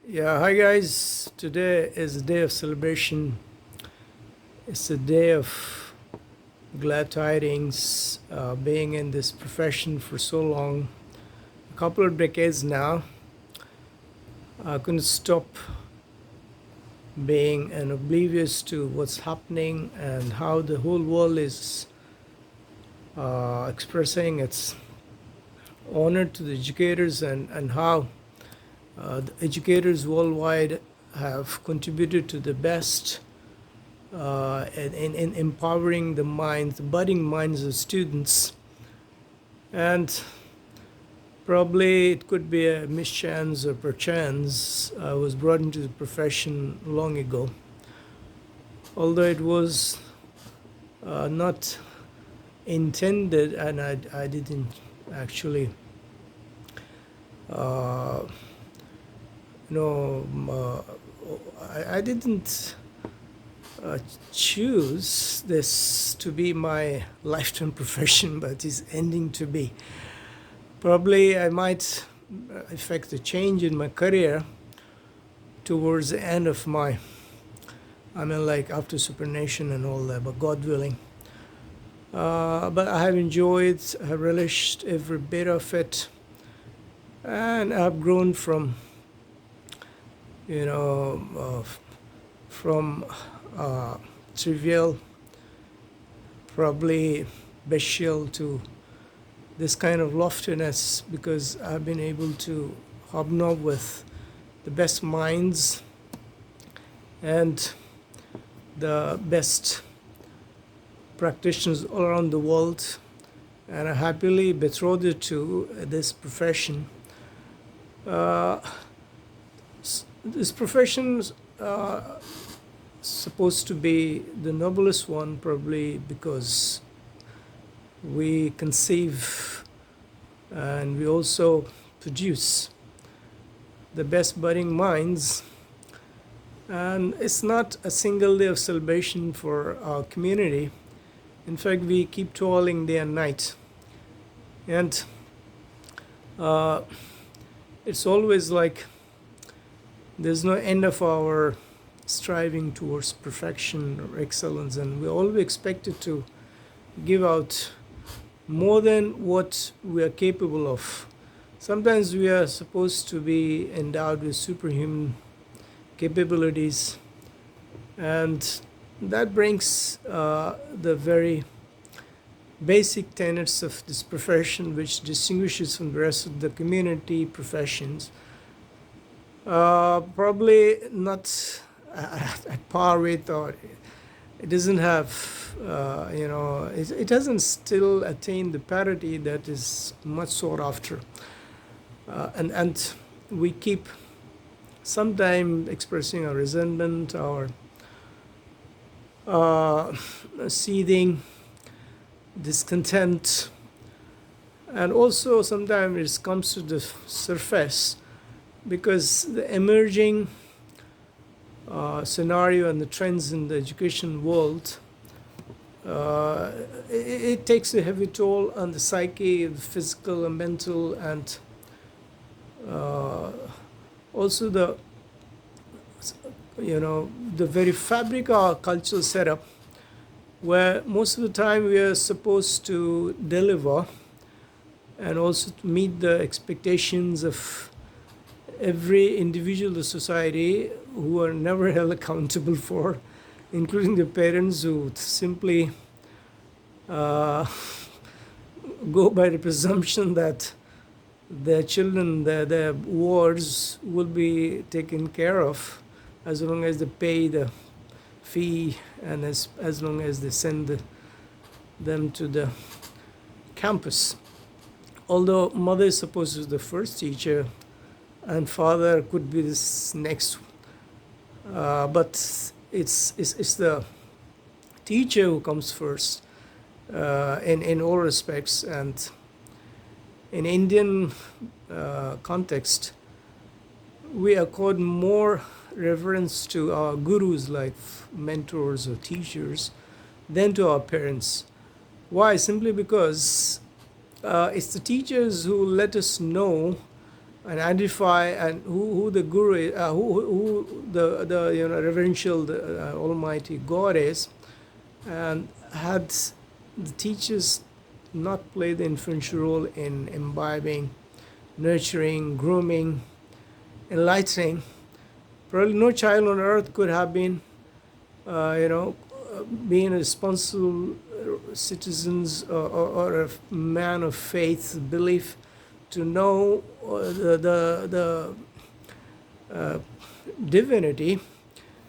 Yeah, hi guys. Today is a day of celebration. It's a day of glad tidings. Being in this profession for so long, a couple of decades now, I couldn't stop being oblivious to what's happening and how the whole world is expressing its honor to the educators and how the educators worldwide have contributed to the best in empowering the minds, the budding minds of students. And probably it could be a mischance or perchance I was brought into the profession long ago, although it was not intended, and I didn't actually I didn't choose this to be my lifetime profession, but it's ending to be. Probably I might effect a change in my career towards the end of my, like after supernation and all that, but God willing. But I have enjoyed, I have relished every bit of it, and I've grown from, from trivial, probably bestial, to this kind of loftiness, because I've been able to hobnob with the best minds and the best practitioners all around the world, and I'm happily betrothed to this profession. This profession is supposed to be the noblest one, probably because we conceive and we also produce the best budding minds. And it's not a single day of celebration for our community. In fact, we keep toiling day and night. And it's always like there's no end of our striving towards perfection or excellence, and we're always expected to give out more than what we are capable of. Sometimes we are supposed to be endowed with superhuman capabilities, and that brings the very basic tenets of this profession, which distinguishes from the rest of the community professions. Probably not at par with, or it doesn't have, it hasn't still attained the parity that is much sought after. And we keep sometimes expressing our resentment, our seething discontent, and also sometimes it comes to the surface because the emerging scenario and the trends in the education world, it takes a heavy toll on the psyche, the physical and mental, and also the very fabric of our cultural setup, where most of the time we are supposed to deliver and also to meet the expectations of every individual in the society who are never held accountable for, including the parents who simply go by the presumption that their children, their wards will be taken care of as long as they pay the fee and as long as they send them to the campus. Although mother is supposed to be the first teacher and father could be this next, but it's the teacher who comes first in all respects. And in Indian context, we accord more reverence to our gurus, like mentors or teachers, than to our parents. Why? Simply because it's the teachers who let us know and identify and who the guru is, who the reverential Almighty God is, and had the teachers not played the influential role in imbibing, nurturing, grooming, enlightening, probably no child on earth could have been, being a responsible citizens or a man of faith, belief, to know the divinity.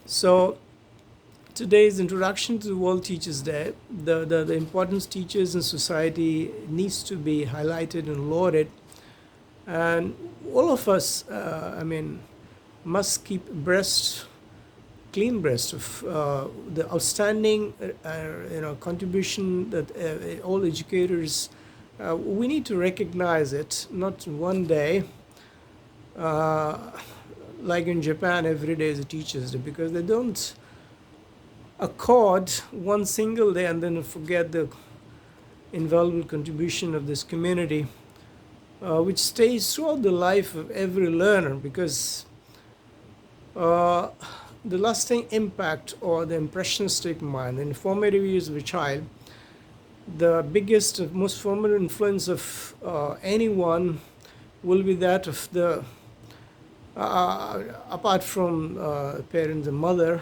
So today's introduction to the World Teachers Day, the importance teachers in society needs to be highlighted and lauded. And all of us, must keep clean breast of the outstanding contribution that all educators, we need to recognize it, not one day, like in Japan, every day is a teacher's day, because they don't accord one single day and then forget the invaluable contribution of this community, which stays throughout the life of every learner, because the lasting impact or the impressionistic mind, the formative years of a child, the biggest, most formative influence of anyone will be that of the, apart from parent and mother,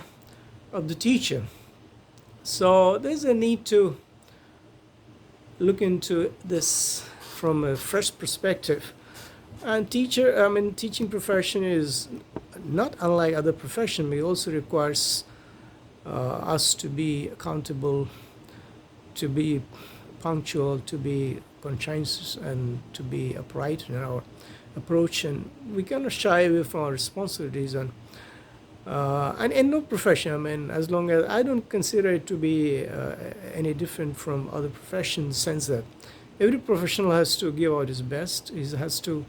of the teacher. So there's a need to look into this from a fresh perspective. And teaching profession is not unlike other professions. It also requires us to be accountable, to be punctual, to be conscientious, and to be upright in our approach. And we cannot shy away from our responsibilities. And in no profession, as long as I don't consider it to be any different from other professions, in the sense that every professional has to give out his best. He has to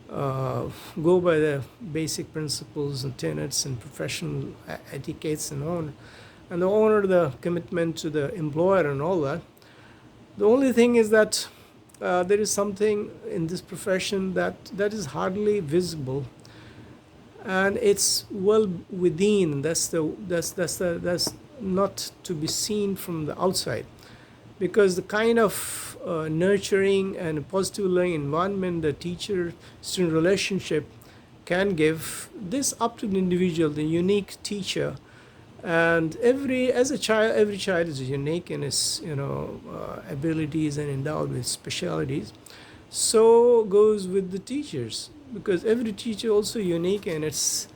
go by the basic principles and tenets and professional etiquettes and honor the commitment to the employer and all that. The only thing is that there is something in this profession that is hardly visible, and it's well within. That's not to be seen from the outside, because the kind of nurturing and positive learning environment the teacher-student relationship can give, this up to the individual, the unique teacher. And every child is unique in its abilities and endowed with specialities. So goes with the teachers, because every teacher also unique in its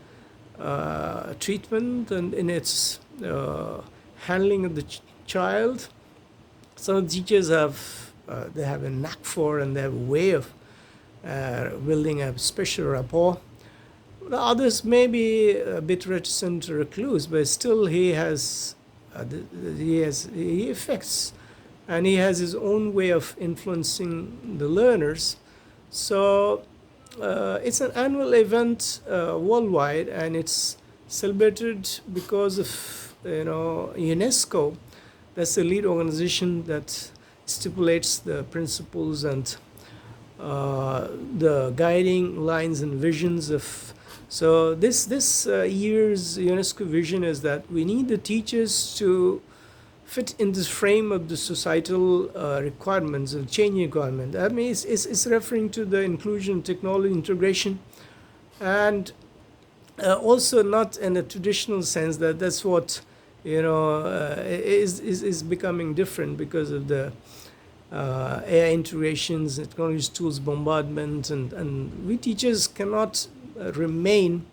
treatment and in its handling of the child. Some teachers have a knack for, and they have a way of building a special rapport. The others may be a bit reticent or recluse, but still he affects, and he has his own way of influencing the learners. So it's an annual event worldwide, and it's celebrated because of UNESCO. That's the lead organization that stipulates the principles and the guiding lines and visions of. So this year's UNESCO vision is that we need the teachers to fit in this frame of the societal requirements, of changing requirement. I mean, it's referring to the inclusion, technology integration, and also not in a traditional sense that's what is becoming different because of the AI integrations, technology tools, bombardment, and we teachers cannot remain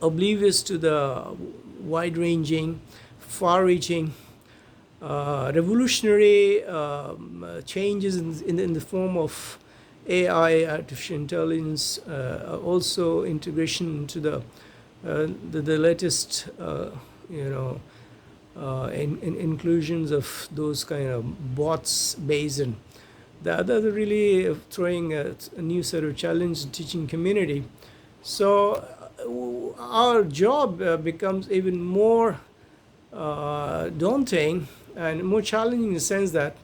oblivious to the wide-ranging, far-reaching, revolutionary changes in the form of AI, artificial intelligence, also integration into the latest inclusions of those kind of bots based, and the other really throwing a new set of challenge to teaching community. So our job becomes even more daunting and more challenging in the sense that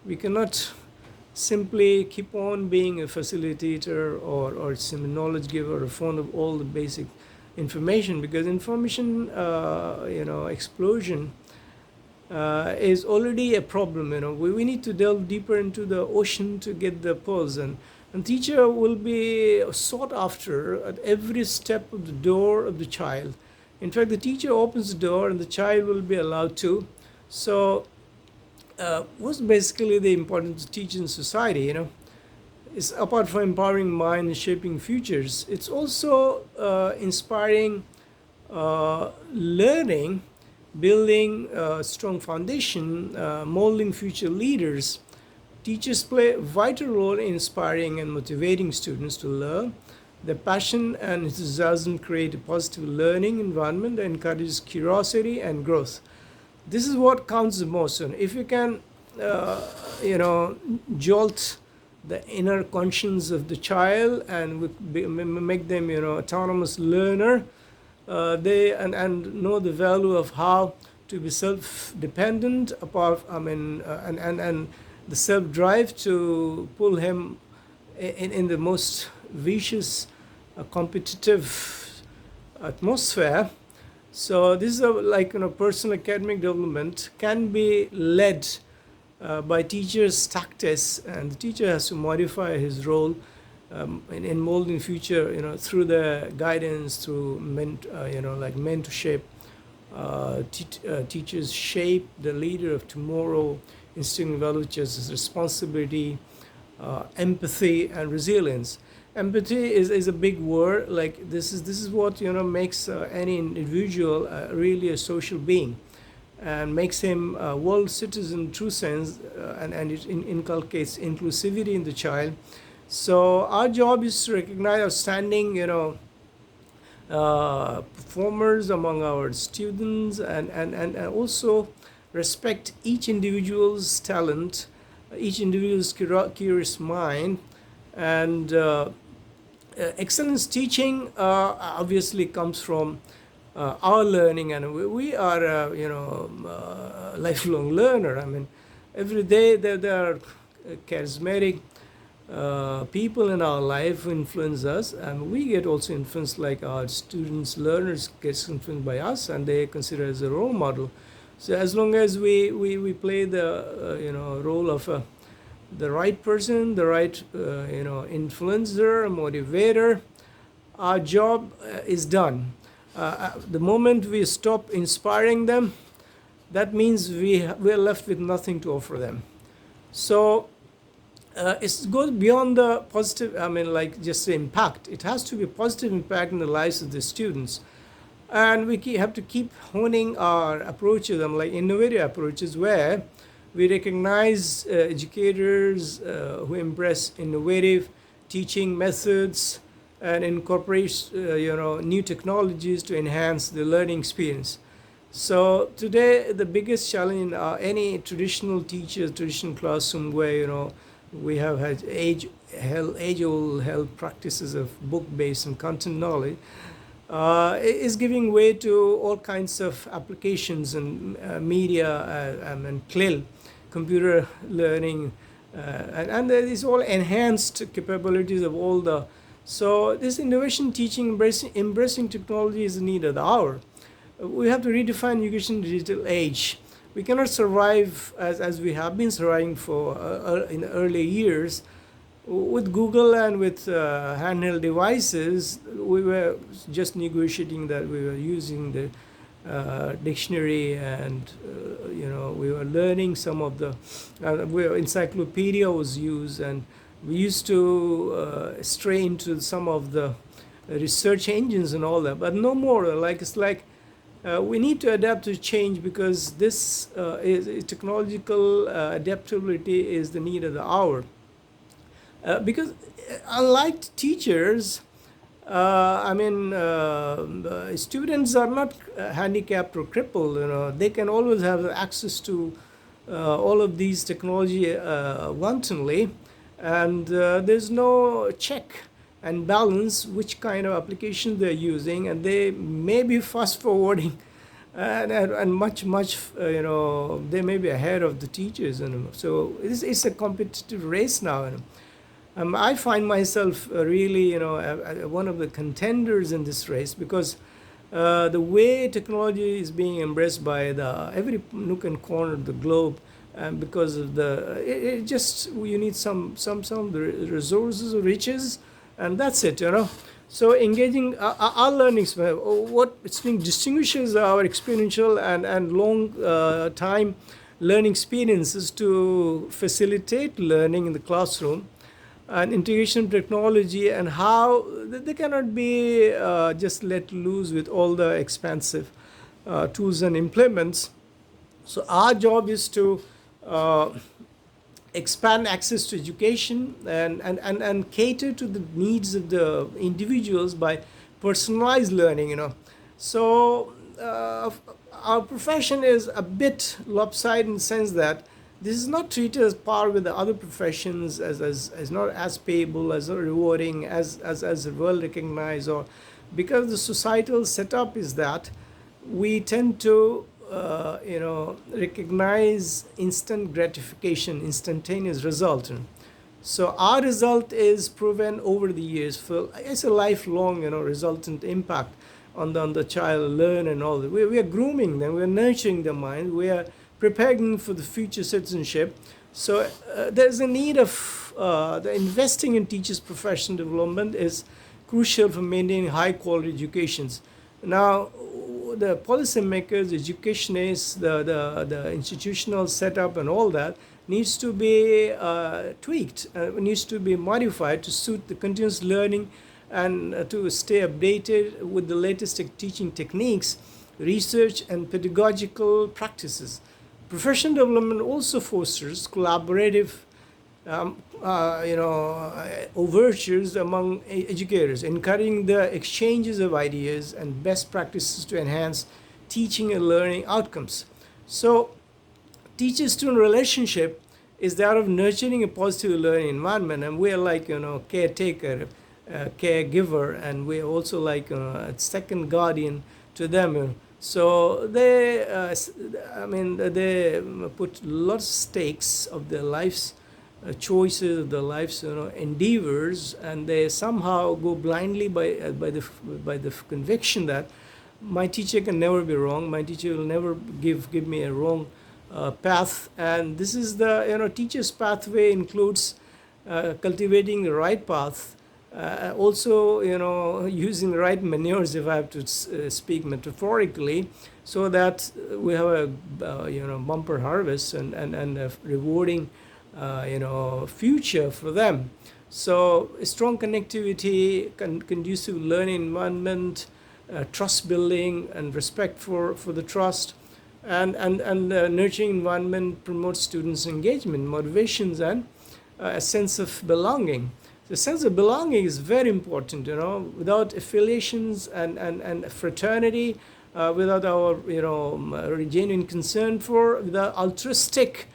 we cannot simply keep on being a facilitator or some knowledge giver or fond of all the basic information, because information explosion is already a problem. We need to delve deeper into the ocean to get the pearls, and teacher will be sought after at every step of the door of the child. In fact, the teacher opens the door and the child will be allowed to. So what's basically the importance of teaching in society, is apart from empowering mind and shaping futures, it's also inspiring learning, building a strong foundation, molding future leaders. Teachers play a vital role in inspiring and motivating students to learn. Their passion and enthusiasm create a positive learning environment that encourages curiosity and growth. This is what counts the most. And if you can, jolt the inner conscience of the child and make them, autonomous learner, they and know the value of how to be self-dependent, apart. And the self-drive to pull him in the most vicious, competitive atmosphere. So this is personal academic development can be led by teachers' tactics, and the teacher has to modify his role in molding future, through the guidance, through mentorship. Teachers shape the leader of tomorrow, instilling values such as responsibility, empathy, and resilience. Empathy is a big word. Like this is what makes any individual really a social being, and makes him a world citizen in true sense, and it inculcates inclusivity in the child. So our job is to recognize outstanding performers among our students, and also respect each individual's talent, each individual's curious mind, and excellence teaching obviously comes from our learning, and we are lifelong learner. Every day there are charismatic people in our life who influence us, and we get also influenced, like our students, learners gets influenced by us, and they consider as a role model. So as long as we play the role of the right person, the right influencer, motivator, our job is done. The moment we stop inspiring them, that means we're left with nothing to offer them. So it goes beyond the positive, just the impact. It has to be a positive impact in the lives of the students. And we have to keep honing our approaches, like innovative approaches, where we recognize educators who embrace innovative teaching methods and incorporate new technologies to enhance the learning experience. So today the biggest challenge in any traditional teacher, traditional classroom, where we have had age-old held practices of book-based and content knowledge, is giving way to all kinds of applications and media and CLIL, computer learning, and there is all enhanced capabilities of all the. So this innovation teaching, embracing technology is the need of the hour. We have to redefine education in the digital age. We cannot survive as we have been surviving for in early years. With Google and with handheld devices, we were just negotiating that we were using the dictionary, and we were learning some of the encyclopedia was used, and we used to stray into some of the research engines and all that, but no more. We need to adapt to change, because this is technological adaptability is the need of the hour. Because unlike teachers, students are not handicapped or crippled. They can always have access to all of these technology wantonly, and there's no check and balance which kind of application they're using, and they may be fast forwarding and much they may be ahead of the teachers, and so it's a competitive race now. I find myself really one of the contenders in this race, because the way technology is being embraced by the every nook and corner of the globe, and because of it just, you need some of the resources or riches, and that's it. So engaging our learnings, what it's being distinguishes our experiential and long time learning experiences to facilitate learning in the classroom, and integration of technology, and how they cannot be just let loose with all the expansive tools and implements. So our job is to uh, expand access to education, and cater to the needs of the individuals by personalized learning. So our profession is a bit lopsided in the sense that this is not treated as par with the other professions, as not as payable, as not rewarding, as well recognized, or because the societal setup is that we tend to recognize instant gratification, instantaneous result. So our result is proven over the years. For it's a lifelong resultant impact on the child learn and all that. We are grooming them, we are nurturing their mind, we are preparing for the future citizenship. So there's a need of the investing in teachers' professional development is crucial for maintaining high quality educations. Now, the policymakers, educationists, the institutional setup and all that needs to be tweaked, needs to be modified to suit the continuous learning, and to stay updated with the latest teaching techniques, research, and pedagogical practices. Professional development also fosters collaborative overtures among educators, encouraging the exchanges of ideas and best practices to enhance teaching and learning outcomes. So, teacher-student relationship is that of nurturing a positive learning environment, and we are like caretaker, caregiver, and we are also like a second guardian to them. So they, they put lots of stakes of their lives, choices of their lives, endeavors, and they somehow go blindly by the conviction that my teacher can never be wrong. My teacher will never give me a wrong path. And this is the teacher's pathway includes cultivating the right path. Also, using the right manures, if I have to speak metaphorically, so that we have a bumper harvest and a rewarding future for them. So strong connectivity, conducive learning environment, trust building and respect for the trust, and nurturing environment promotes students' engagement, motivations, and a sense of belonging. The sense of belonging is very important. Without affiliations and fraternity, without our genuine concern for the altruistic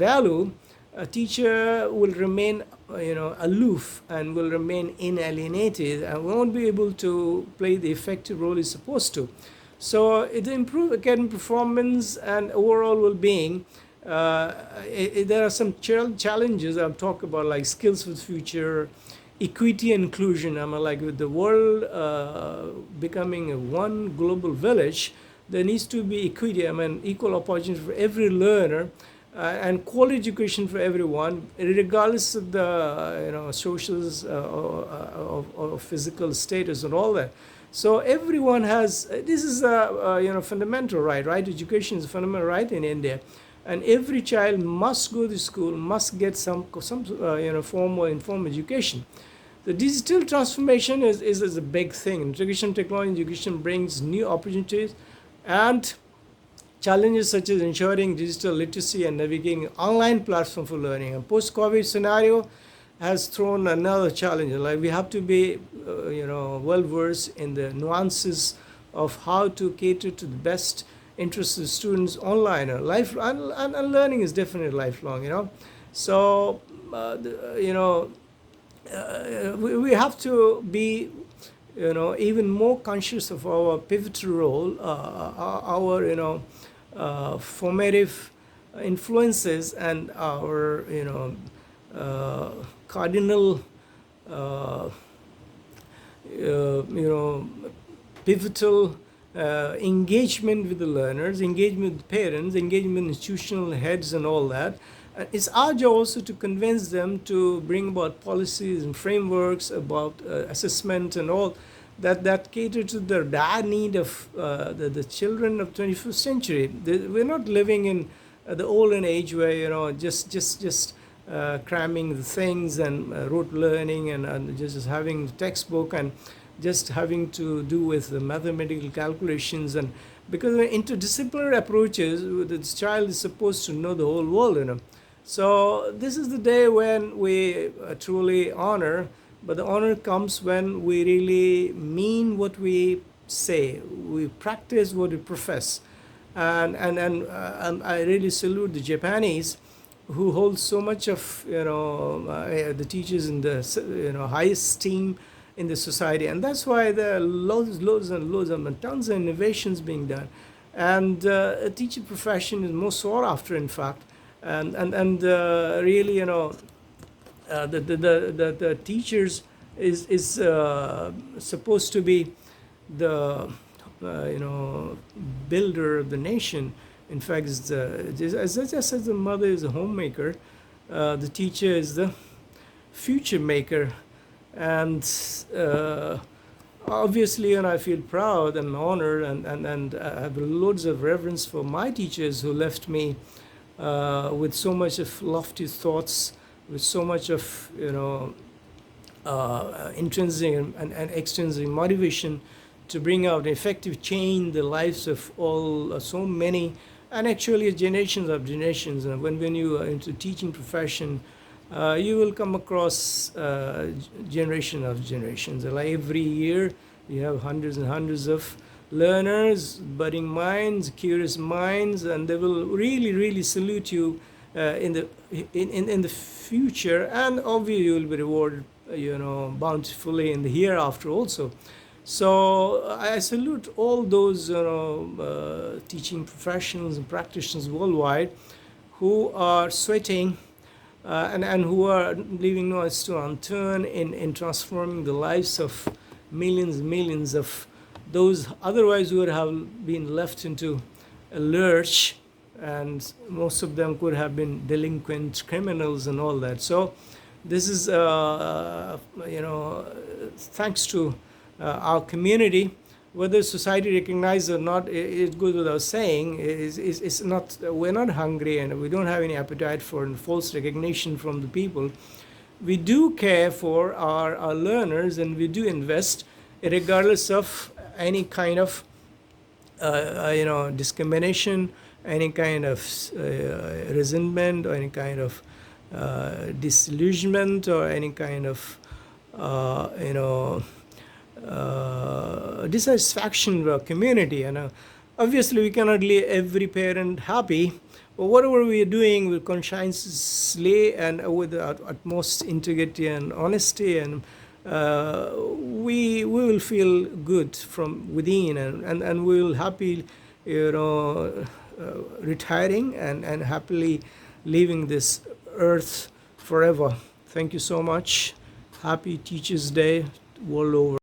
value, a teacher will remain aloof and will remain inalienated and won't be able to play the effective role he's supposed to. So it improves academic performance and overall well-being. There are some challenges I've talked about, like skills for the future, equity and inclusion. Like with the world becoming a one global village, there needs to be equity. Equal opportunity for every learner, and quality education for everyone, regardless of the socials or physical status and all that. So everyone has. This is a fundamental right. Right, education is a fundamental right in India. And every child must go to school, must get some formal informal education. The digital transformation is a big thing. Integration technology education brings new opportunities and challenges such as ensuring digital literacy and navigating online platform for learning. A post-COVID scenario has thrown another challenge. Like we have to be well versed in the nuances of how to cater to the best interests of students online. Life and learning is definitely lifelong. So we have to be even more conscious of our pivotal role, our formative influences, and our cardinal uh, pivotal engagement with the learners, engagement with parents, engagement with institutional heads, and all that. It's our job also to convince them to bring about policies and frameworks about assessment and all that cater to the dire need of the children of 21st century. We're not living in the olden age where just cramming the things and rote learning and just having the textbook and just having to do with the mathematical calculations. And because of interdisciplinary approaches, the child is supposed to know the whole world. So this is the day when we truly honor, but the honor comes when we really mean what we say, we practice what we profess. And I really salute the Japanese who hold so much of the teachers in the highest esteem in the society, and that's why there are loads and loads of tons of innovations being done, and a teacher profession is most sought after, in fact, and really the teachers is supposed to be the builder of the nation. In fact, as the mother is a homemaker, the teacher is the future maker. And obviously, I feel proud and honored, and I have loads of reverence for my teachers who left me with so much of lofty thoughts, with so much of intrinsic and extrinsic motivation to bring out effective change in the lives of all so many, and actually generations of generations. And when you are into teaching profession, you will come across generation of generations. Like every year, you have hundreds and hundreds of learners, budding minds, curious minds, and they will really, really salute you in the future. And obviously, you will be rewarded, bountifully in the hereafter also. So I salute all those teaching professionals and practitioners worldwide who are sweating and who are leaving no stone unturned in transforming the lives of millions and millions of those otherwise would have been left into a lurch, and most of them could have been delinquent criminals and all that. So this is thanks to our community, whether society recognizes or not, it goes without saying. It's not, we're not hungry, and we don't have any appetite for false recognition from the people. We do care for our learners, and we do invest, regardless of any kind of discrimination, any kind of resentment, or any kind of disillusionment, or any kind of dissatisfaction with our community. And obviously, we cannot leave every parent happy, but whatever we are doing with conscientiously and with the utmost integrity and honesty, and we will feel good from within, and we will happy, retiring and happily leaving this earth forever. Thank you so much. Happy Teachers' Day world over.